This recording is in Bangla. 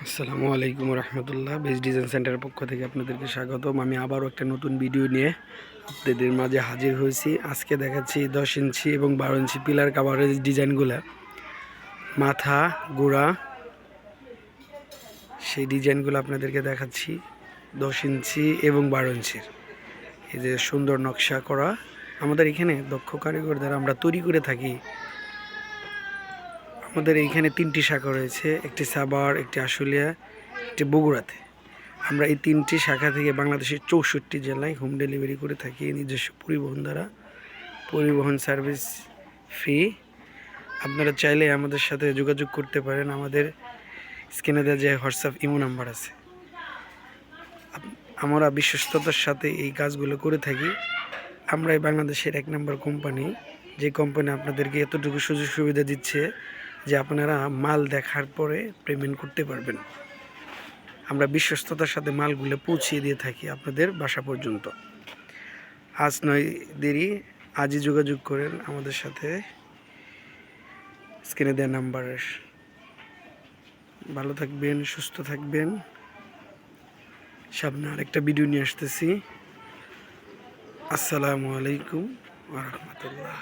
আসসালামু আলাইকুম রহমতুল্লাহ। বেস্ট ডিজাইন সেন্টারের পক্ষ থেকে আপনাদেরকে স্বাগতম। আমি আবারও একটা নতুন ভিডিও নিয়ে আপনাদের মাঝে হাজির হয়েছি। আজকে দেখাচ্ছি 10 ইঞ্চি এবং 12 ইঞ্চি পিলার কাভারেজ ডিজাইনগুলো, মাথা গোড়া সেই ডিজাইনগুলো আপনাদেরকে দেখাচ্ছি 10 ইঞ্চি এবং 12 ইঞ্চির। এই যে সুন্দর নকশা করা, আমাদের এখানে দক্ষ কারিগর দ্বারা আমরা তৈরি করে থাকি। আমাদের এইখানে 3টি শাখা রয়েছে, একটি সাভার, একটি আশুলিয়া, একটি বগুড়াতে। আমরা এই 3টি শাখা থেকে বাংলাদেশের 64 জেলায় হোম ডেলিভারি করে থাকি নিজস্ব পরিবহন দ্বারা। পরিবহন সার্ভিস ফ্রি। আপনারা চাইলে আমাদের সাথে যোগাযোগ করতে পারেন। আমাদের স্ক্রিনে দেওয়া যে হোয়াটসঅ্যাপ ইমো নাম্বার আছে। আমরা বিশ্বস্ততার সাথে এই কাজগুলো করে থাকি। আমরা এই বাংলাদেশের 1 নম্বর কোম্পানি, যে কোম্পানি আপনাদেরকে এতটুকু সুযোগ সুবিধা দিচ্ছে যে আপনারা মাল দেখার পরে পেমেন্ট করতে পারবেন। আমরা বিশ্বস্ততার সাথে মালগুলো পৌঁছিয়ে দিয়ে থাকি আপনাদের বাসা পর্যন্ত। আজ নয় দেরি, আজই যোগাযোগ করেন আমাদের সাথে স্ক্রিনে দেওয়া নাম্বারে। ভালো থাকবেন, সুস্থ থাকবেন। সামনে আরেকটা ভিডিও নিয়ে আসতেছি। আসসালামু আলাইকুম ওয়া রাহমাতুল্লাহ।